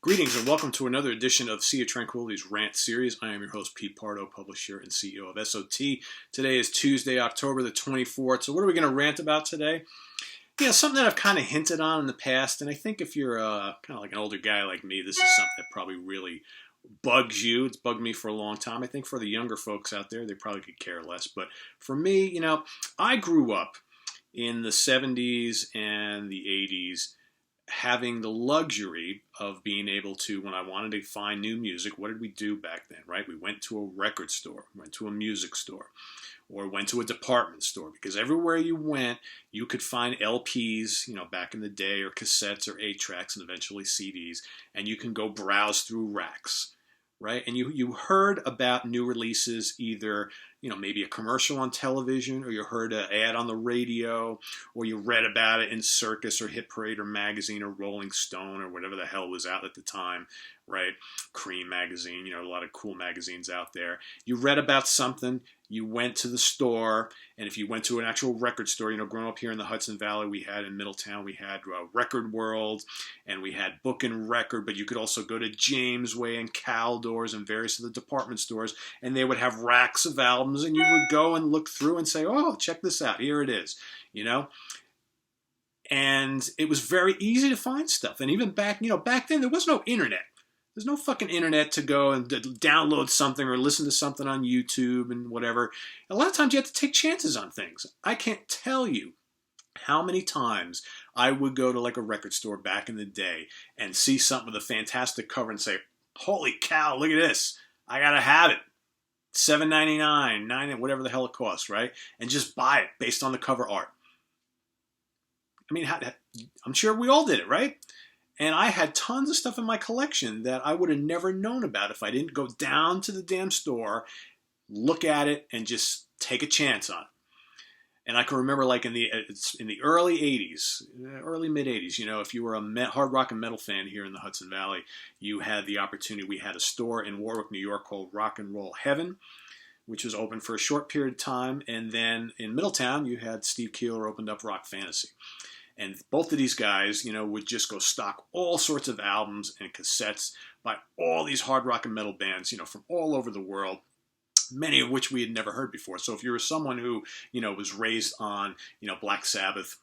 Greetings and welcome to another edition of Sea of Tranquility's Rant series. I am your host, Pete Pardo, publisher and CEO of SOT. Today is Tuesday, October the 24th. So what are we going to rant about today? Something that I've kind of hinted on in the past, and I think if you're kind of like an older guy like me, this is something that probably really bugs you. It's bugged me for a long time. I think for the younger folks out there, they probably could care less. But for me, I grew up in the 70s and the 80s having the luxury of being able to, when I wanted to find new music, what did we do back then, right? We went to a record store, went to a music store, or went to a department store, because everywhere you went, you could find LPs, back in the day, or cassettes, or 8-tracks, and eventually CDs, and you can go browse through racks, right? And you heard about new releases either, maybe a commercial on television, or you heard an ad on the radio, or you read about it in Circus or Hit Parade or Magazine or Rolling Stone or whatever the hell was out at the time, right? Cream Magazine, a lot of cool magazines out there. You read about something, you went to the store, and if you went to an actual record store, growing up here in the Hudson Valley, we had in Middletown, we had Record World, and we had Book and Record, but you could also go to Jamesway and Caldors and various of the department stores, and they would have racks of albums, and you would go and look through and say, oh, check this out, here it is, And it was very easy to find stuff, and even back then, there was no internet. There's no fucking internet to go and download something or listen to something on YouTube and whatever. A lot of times you have to take chances on things. I can't tell you how many times I would go to like a record store back in the day and see something with a fantastic cover and say, holy cow, look at this. I gotta have it. $7.99, $9, whatever the hell it costs, right? And just buy it based on the cover art. I mean, I'm sure we all did it, right? And I had tons of stuff in my collection that I would have never known about if I didn't go down to the damn store, look at it, and just take a chance on it. And I can remember, like in the early '80s, early mid '80s, if you were a hard rock and metal fan here in the Hudson Valley, you had the opportunity. We had a store in Warwick, New York, called Rock and Roll Heaven, which was open for a short period of time. And then in Middletown, you had Steve Keeler opened up Rock Fantasy. And both of these guys, would just go stock all sorts of albums and cassettes by all these hard rock and metal bands, from all over the world, many of which we had never heard before. So if you were someone who, was raised on, Black Sabbath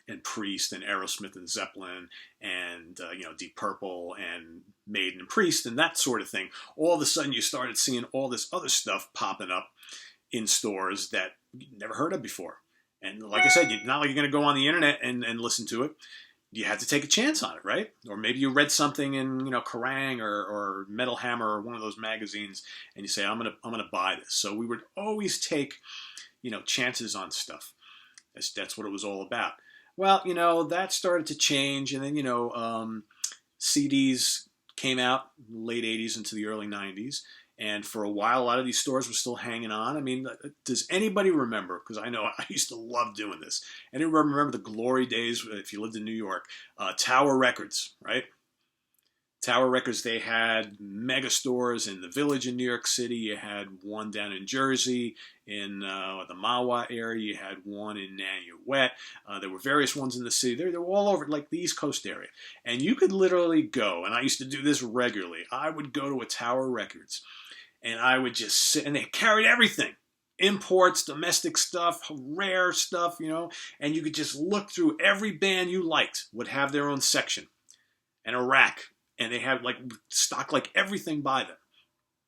and Priest and Aerosmith and Zeppelin and, Deep Purple and Maiden and Priest and that sort of thing, all of a sudden you started seeing all this other stuff popping up in stores that you never heard of before. And like I said, not like you're going to go on the internet and listen to it. You had to take a chance on it, right? Or maybe you read something in, Kerrang or Metal Hammer or one of those magazines, and you say, I'm gonna buy this. So we would always take, chances on stuff. That's what it was all about. Well, that started to change, and then, CDs came out late 80s into the early 90s. And for a while, a lot of these stores were still hanging on. I mean, does anybody remember, because I know I used to love doing this, anyone remember the glory days, if you lived in New York, Tower Records, right? Tower Records, they had mega stores in the Village in New York City. You had one down in Jersey, in the Mahwah area. You had one in Nanuet. There were various ones in the city. They were all over, like the East Coast area. And you could literally go, and I used to do this regularly. I would go to a Tower Records, and I would just sit, and they carried everything. Imports, domestic stuff, rare stuff, and you could just look through every band you liked would have their own section and a rack, and they had stock everything by them.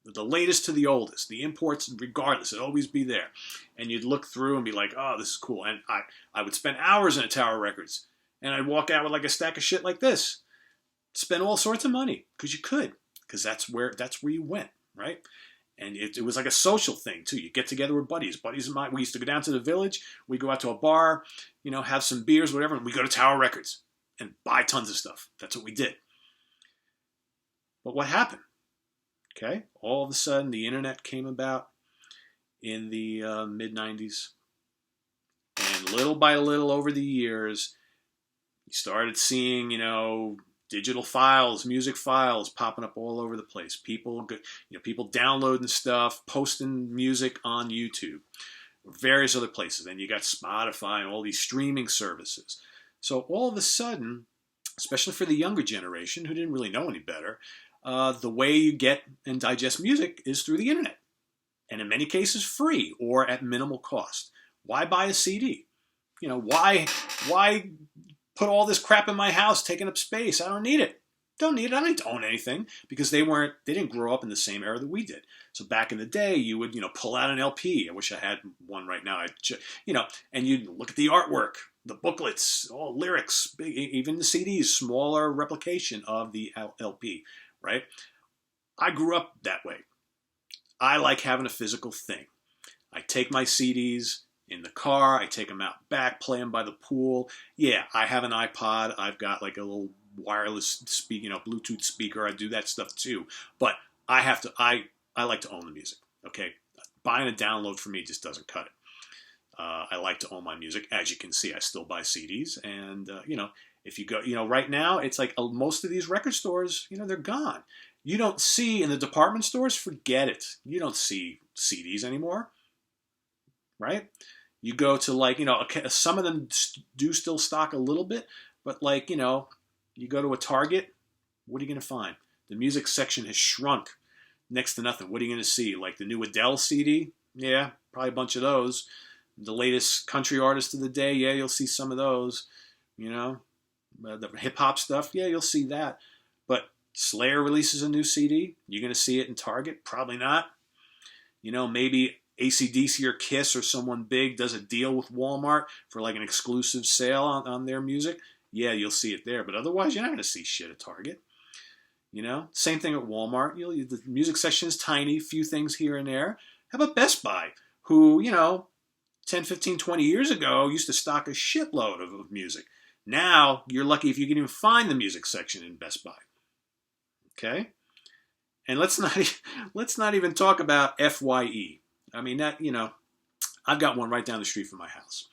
The latest to the oldest, the imports, regardless, it'd always be there. And you'd look through and be like, oh, this is cool. And I would spend hours in a Tower Records, and I'd walk out with a stack of shit like this. Spend all sorts of money, because you could, because that's where you went. Right? And it was like a social thing, too. You get together with buddies. Buddies of mine, we used to go down to the Village. We go out to a bar, have some beers, whatever, and we go to Tower Records and buy tons of stuff. That's what we did. But what happened? Okay? All of a sudden, the internet came about in the mid-90s. And little by little over the years, you started seeing, digital files, music files popping up all over the place. People downloading stuff, posting music on YouTube, various other places. Then you got Spotify and all these streaming services. So all of a sudden, especially for the younger generation who didn't really know any better. The way you get and digest music is through the internet, and in many cases free or at minimal cost. Why buy a CD? Why put all this crap in my house taking up space? I don't need it. Don't need it. I don't own anything, because they didn't grow up in the same era that we did. So back in the day, you would, pull out an LP. I wish I had one right now. And you'd look at the artwork, the booklets, all lyrics, even the CDs, smaller replication of the LP, right? I grew up that way. I like having a physical thing. I take my CDs in the car, I take them out back, play them by the pool. Yeah, I have an iPod. I've got like a little wireless Bluetooth speaker. I do that stuff too. But I like to own the music. Okay, buying a download for me just doesn't cut it. I like to own my music. As you can see, I still buy CDs, and if you go, right now, it's like most of these record stores, they're gone. You don't see in the department stores, forget it. You don't see CDs anymore, right? You go to some of them do still stock a little bit, but you go to a Target, what are you going to find? The music section has shrunk next to nothing. What are you going to see? Like the new Adele CD? Yeah, probably a bunch of those. The latest country artist of the day? Yeah, you'll see some of those. The hip-hop stuff? Yeah, you'll see that. But Slayer releases a new CD. You're going to see it in Target? Probably not. Maybe AC/DC or Kiss or someone big does a deal with Walmart for like an exclusive sale on their music. Yeah, you'll see it there. But otherwise, you're not going to see shit at Target. Same thing at Walmart. The music section is tiny, few things here and there. How about Best Buy, who, 10, 15, 20 years ago used to stock a shitload of music. Now, you're lucky if you can even find the music section in Best Buy. Okay? And let's not even talk about FYE. I mean, I've got one right down the street from my house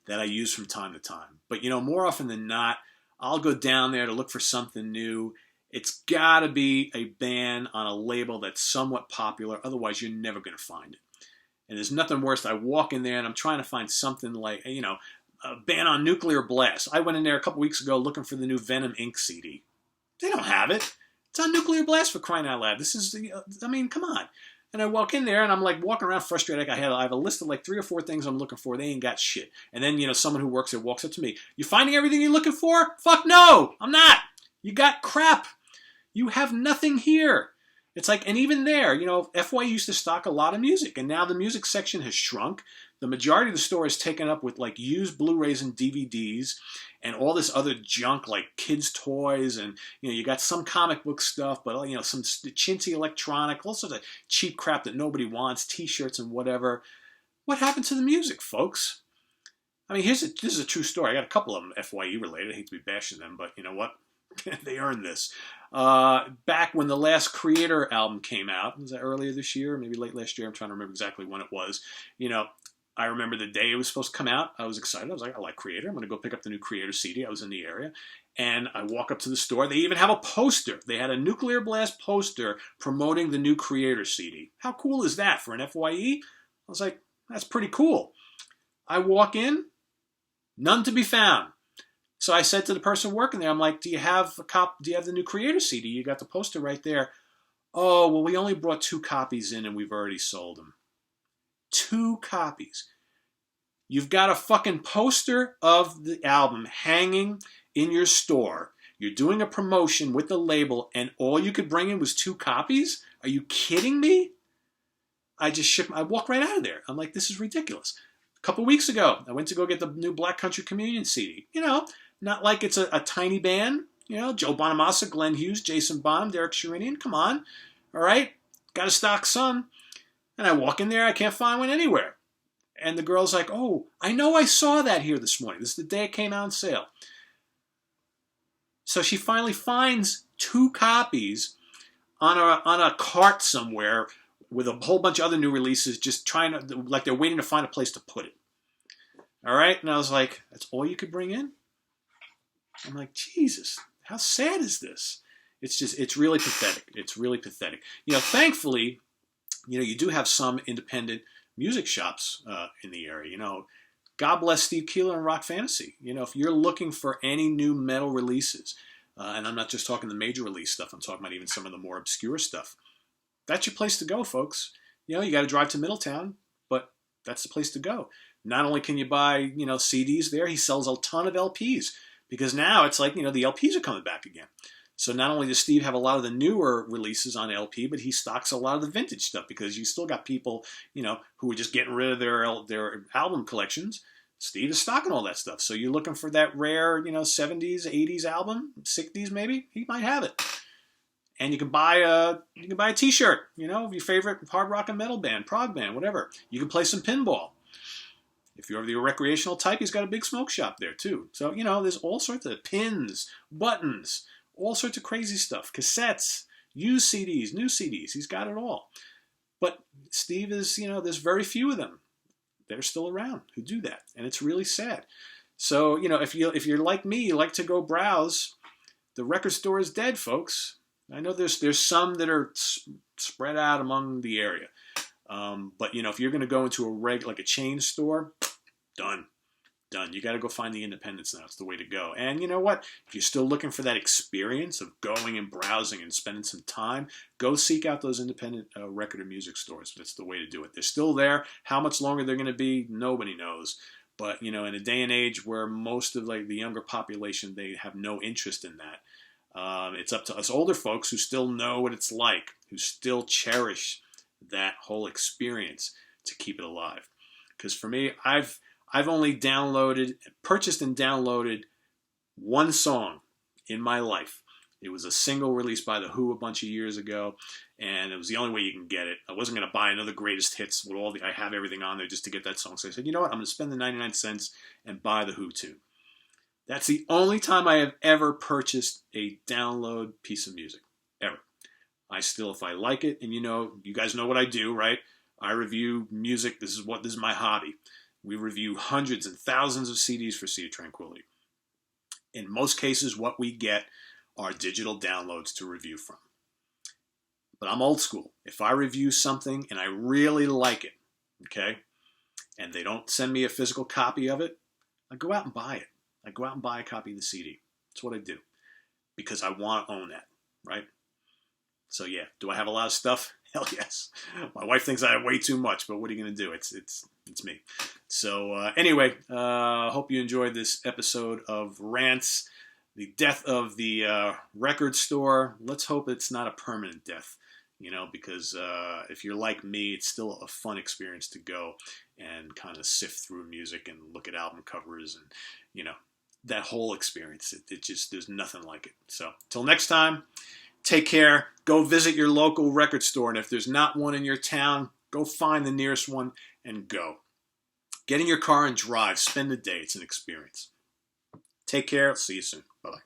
that I use from time to time. But, more often than not, I'll go down there to look for something new. It's got to be a band on a label that's somewhat popular. Otherwise, you're never going to find it. And there's nothing worse. I walk in there and I'm trying to find something like, a band on Nuclear Blast. I went in there a couple weeks ago looking for the new Venom Inc. CD. They don't have it. It's on Nuclear Blast, for crying out loud. This is, come on. And I walk in there and I'm like walking around frustrated. I have a list of like 3 or 4 things I'm looking for. They ain't got shit. And then, someone who works there walks up to me. You finding everything you're looking for? Fuck no, I'm not. You got crap. You have nothing here. It's like, and even there, FY used to stock a lot of music, and now the music section has shrunk. The majority of the store is taken up with like used Blu-rays and DVDs and all this other junk like kids' toys, and you got some comic book stuff, but some chintzy electronic, all sorts of cheap crap that nobody wants, T-shirts and whatever. What happened to the music, folks? I mean, this is a true story. I got a couple of them FYE related. I hate to be bashing them, but you know what? They earned this. Back when the last Creator album came out, was that earlier this year, maybe late last year? I'm trying to remember exactly when it was. I remember the day it was supposed to come out. I was excited. I was like, I like Creator. I'm going to go pick up the new Creator CD. I was in the area. And I walk up to the store. They even have a poster. They had a Nuclear Blast poster promoting the new Creator CD. How cool is that for an FYE? I was like, that's pretty cool. I walk in, none to be found. So I said to the person working there, I'm like, do you have the new Creator CD? You got the poster right there. Oh, well, we only brought 2 copies in and we've already sold them. 2 copies. You've got a fucking poster of the album hanging in your store. You're doing a promotion with the label and all you could bring in was 2 copies? Are you kidding me? I walked right out of there. I'm like, this is ridiculous. A couple weeks ago, I went to go get the new Black Country Communion CD. Not like it's a tiny band. Joe Bonamassa, Glenn Hughes, Jason Bonham, Derek Sherinian. Come on. All right. Got to stock some. And I walk in there. I can't find one anywhere. And the girl's like, oh, I know I saw that here this morning. This is the day it came out on sale. So she finally finds 2 copies on a cart somewhere with a whole bunch of other new releases, just trying to, like they're waiting to find a place to put it. All right? And I was like, that's all you could bring in? I'm like, Jesus, how sad is this? It's really pathetic. It's really pathetic. Thankfully, you do have some independent music shops in the area. God bless Steve Keeler and Rock Fantasy. If you're looking for any new metal releases, And I'm not just talking the major release stuff. I'm talking about even some of the more obscure stuff. That's your place to go, folks. You got to drive to Middletown, but that's the place to go. Not only can you buy, CDs there, he sells a ton of LPs because now it's like, the LPs are coming back again. So not only does Steve have a lot of the newer releases on LP, but he stocks a lot of the vintage stuff because you still got people, who are just getting rid of their album collections. Steve is stocking all that stuff. So you're looking for that rare, 70s, 80s album, 60s maybe, he might have it. And you can buy a T-shirt, of your favorite hard rock and metal band, prog band, whatever. You can play some pinball. If you're the recreational type, he's got a big smoke shop there too. So there's all sorts of pins, buttons, all sorts of crazy stuff, cassettes, used CDs, new CDs. He's got it all. But Steve is, there's very few of them. They're still around who do that, and it's really sad. So if you're like me, you like to go browse. The record store is dead, folks. I know there's some that are spread out among the area, but if you're going to go into like a chain store, done. You got to go find the independents now. It's the way to go. And you know what? If you're still looking for that experience of going and browsing and spending some time, go seek out those independent record and music stores. That's the way to do it. They're still there. How much longer they're going to be, nobody knows. But in a day and age where most of the younger population, they have no interest in that. It's up to us older folks who still know what it's like, who still cherish that whole experience to keep it alive. Because for me, I've only purchased and downloaded one song in my life. It was a single released by The Who a bunch of years ago, and it was the only way you can get it. I wasn't going to buy another greatest hits with I have everything on there just to get that song. So I said, you know what? I'm going to spend the 99 cents and buy The Who tune. That's the only time I have ever purchased a download piece of music, ever. If I like it, and you guys know what I do, right? I review music. This is my hobby. We review hundreds and thousands of CDs for Sea of Tranquility. In most cases, what we get are digital downloads to review from. But I'm old school. If I review something and I really like it, okay, and they don't send me a physical copy of it, I go out and buy it. I go out and buy a copy of the CD. That's what I do. Because I want to own that, right? So yeah, do I have a lot of stuff? Hell yes. My wife thinks I have way too much, but what are you going to do? It's me. So anyway, hope you enjoyed this episode of Rants, the death of the record store. Let's hope it's not a permanent death, because if you're like me, it's still a fun experience to go and kind of sift through music and look at album covers and, that whole experience. It just, there's nothing like it. So till next time, take care. Go visit your local record store. And if there's not one in your town, go find the nearest one and go. Get in your car and drive. Spend the day. It's an experience. Take care. I'll see you soon. Bye-bye.